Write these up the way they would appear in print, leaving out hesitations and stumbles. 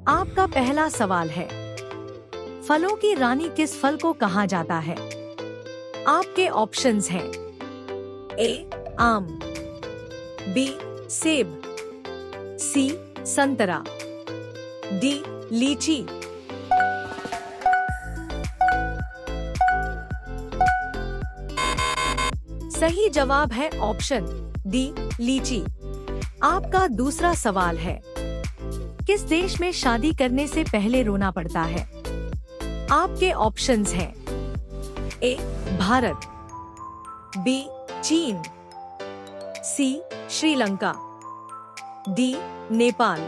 आपका पहला सवाल है, फलों की रानी किस फल को कहा जाता है? आपके ऑप्शंस हैं ए आम, बी सेब, सी संतरा, डी लीची। सही जवाब है ऑप्शन डी लीची। आपका दूसरा सवाल है, किस देश में शादी करने से पहले रोना पड़ता है? आपके ऑप्शंस हैं ए भारत, बी चीन, सी श्रीलंका, डी नेपाल।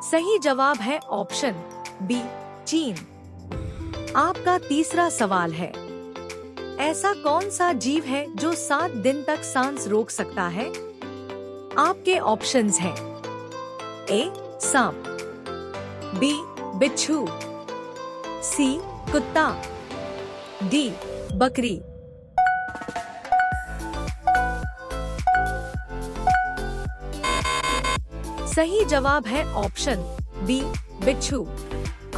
सही जवाब है ऑप्शन बी चीन। आपका तीसरा सवाल है, ऐसा कौन सा जीव है जो 7 दिन तक सांस रोक सकता है? आपके ऑप्शंस हैं ए सांप, बी बिच्छू, सी कुत्ता, डी बकरी। सही जवाब है ऑप्शन बी बिच्छू।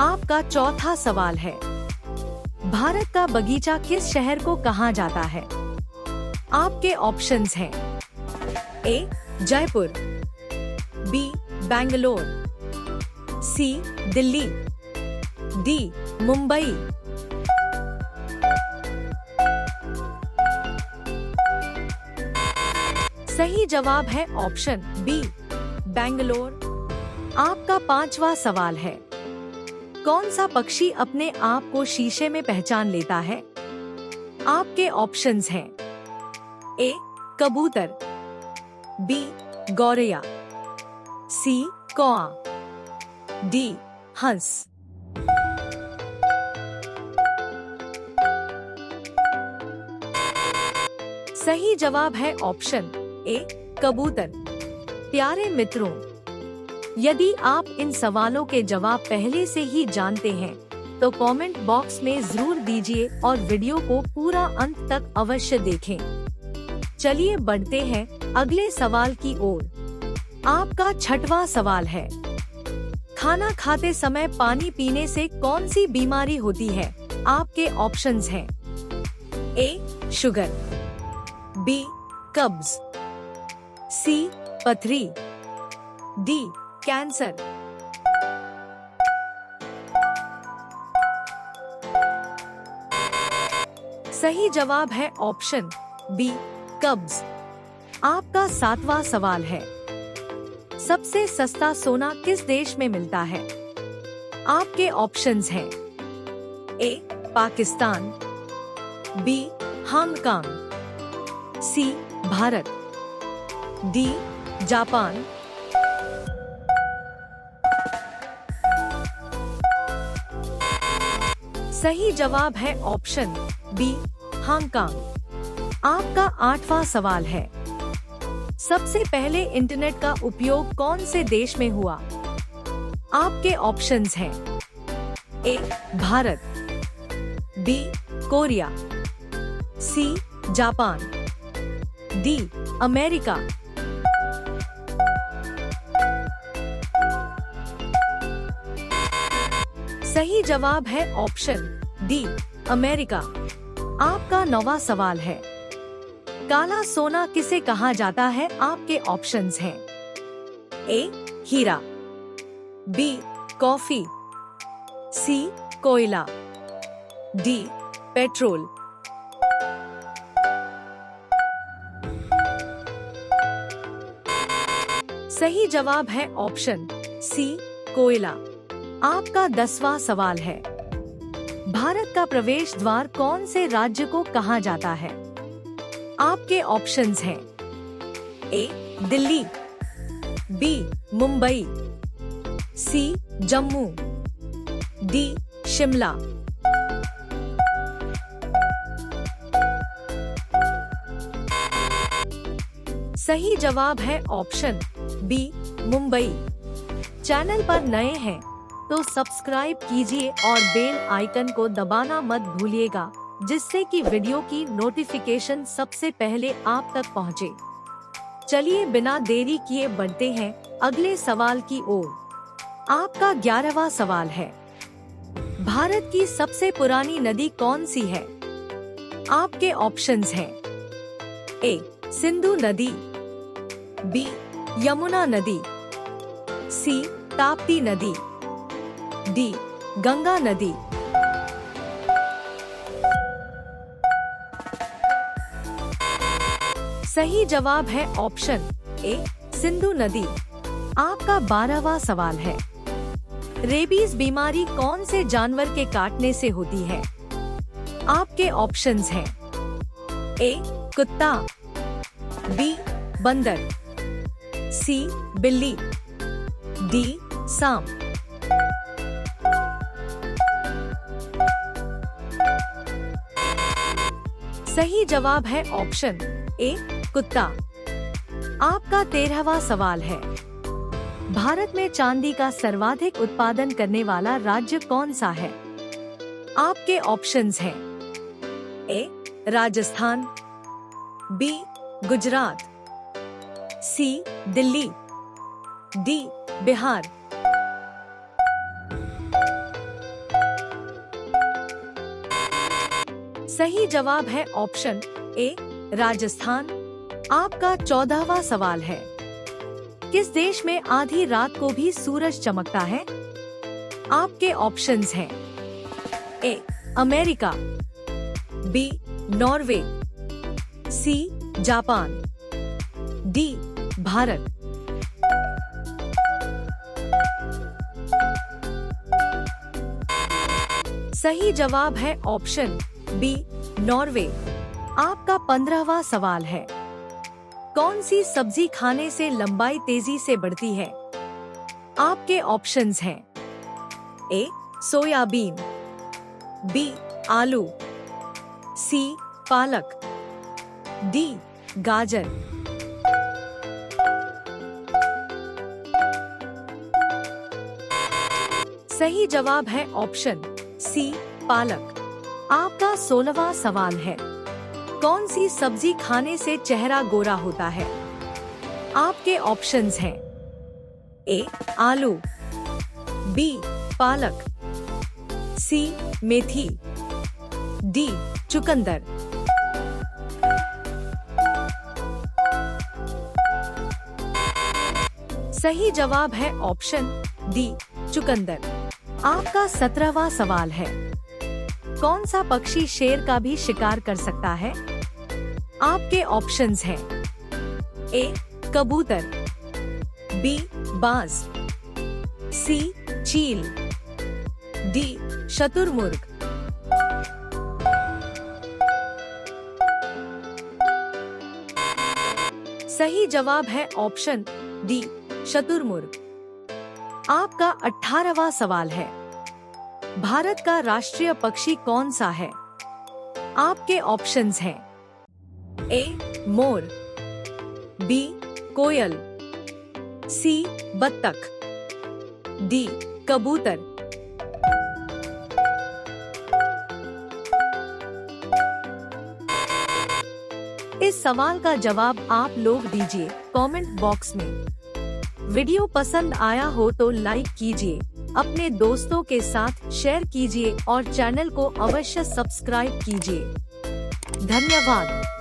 आपका चौथा सवाल है, भारत का बगीचा किस शहर को कहा जाता है? आपके ऑप्शंस हैं ए जयपुर, बी बेंगलोर, सी दिल्ली, डी मुंबई। सही जवाब है ऑप्शन बी बेंगलोर। आपका पांचवा सवाल है, कौन सा पक्षी अपने आप को शीशे में पहचान लेता है? आपके ऑप्शंस हैं ए कबूतर, बी गौरैया, सी कौआ, डी हंस। सही जवाब है ऑप्शन ए कबूतर। प्यारे मित्रों, यदि आप इन सवालों के जवाब पहले से ही जानते हैं तो कमेंट बॉक्स में जरूर दीजिए और वीडियो को पूरा अंत तक अवश्य देखें। चलिए बढ़ते हैं अगले सवाल की ओर। आपका छठवां सवाल है, खाना खाते समय पानी पीने से कौन सी बीमारी होती है? आपके ऑप्शंस हैं ए शुगर, बी कब्ज, सी पथरी, डी कैंसर। सही जवाब है ऑप्शन बी कब्ज। आपका सातवां सवाल है, सबसे सस्ता सोना किस देश में मिलता है? आपके ऑप्शंस हैं ए पाकिस्तान, बी हांगकांग, सी भारत, डी जापान। सही जवाब है ऑप्शन बी हांगकांग। आपका आठवां सवाल है, सबसे पहले इंटरनेट का उपयोग कौन से देश में हुआ? आपके ऑप्शंस हैं A Bharat, B Korea, C Japan, D America. सही जवाब है ऑप्शन डी अमेरिका। आपका नौवां सवाल है, काला सोना किसे कहा जाता है? आपके ऑप्शंस हैं ए हीरा, बी कॉफी, सी कोयला, डी पेट्रोल। सही जवाब है ऑप्शन सी कोयला। आपका 10वां सवाल है, भारत का प्रवेश द्वार कौन से राज्य को कहा जाता है? आपके ऑप्शंस हैं ए दिल्ली, बी मुंबई, सी जम्मू, डी शिमला। सही जवाब है ऑप्शन बी मुंबई। चैनल पर नए हैं तो सब्सक्राइब कीजिए और बेल आइकन को दबाना मत भूलिएगा, जिससे कि वीडियो की नोटिफिकेशन सबसे पहले आप तक पहुंचे। चलिए बिना देरी किए बढ़ते हैं अगले सवाल की ओर। आपका 11वां सवाल है, भारत की सबसे पुरानी नदी कौन सी है? आपके ऑप्शंस हैं ए सिंधु नदी, बी यमुना नदी, सी ताप्ती नदी, डी गंगा नदी। सही जवाब है ऑप्शन ए सिंधु नदी। आपका 12वां सवाल है, रेबीज बीमारी कौन से जानवर के काटने से होती है? आपके ऑप्शंस हैं ए कुत्ता, बी बंदर, सी बिल्ली, डी सांप। सही जवाब है ऑप्शन ए कुत्ता। आपका 13वां सवाल है, भारत में चांदी का सर्वाधिक उत्पादन करने वाला राज्य कौन सा है? आपके ऑप्शंस हैं ए राजस्थान, बी गुजरात, सी दिल्ली, डी बिहार। सही जवाब है ऑप्शन ए राजस्थान। आपका 14वां सवाल है, किस देश में आधी रात को भी सूरज चमकता है? आपके ऑप्शंस हैं A America, B Norway, C Japan, D Bharat. सही जवाब है ऑप्शन बी नॉर्वे। आपका 15वां सवाल है, कौन सी सब्जी खाने से लंबाई तेजी से बढ़ती है? आपके ऑप्शंस हैं ए सोयाबीन, बी आलू, सी पालक, डी गाजर। सही जवाब है ऑप्शन सी पालक। आपका 16वां सवाल है, कौन सी सब्जी खाने से चेहरा गोरा होता है? आपके ऑप्शंस हैं ए आलू, बी पालक, सी मेथी, डी चुकंदर। सही जवाब है ऑप्शन डी चुकंदर। आपका 17वां सवाल है, कौन सा पक्षी शेर का भी शिकार कर सकता है? आपके ऑप्शंस हैं ए कबूतर, बी बाज, सी चील, डी शुतुरमुर्ग। सही जवाब है ऑप्शन डी शुतुरमुर्ग। आपका 18वां सवाल है, भारत का राष्ट्रीय पक्षी कौन सा है? आपके ऑप्शंस हैं ए मोर, बी कोयल, सी बत्तख, डी कबूतर। इस सवाल का जवाब आप लोग दीजिए कमेंट बॉक्स में। वीडियो पसंद आया हो तो लाइक कीजिए, अपने दोस्तों के साथ शेयर कीजिए और चैनल को अवश्य सब्सक्राइब कीजिए। धन्यवाद।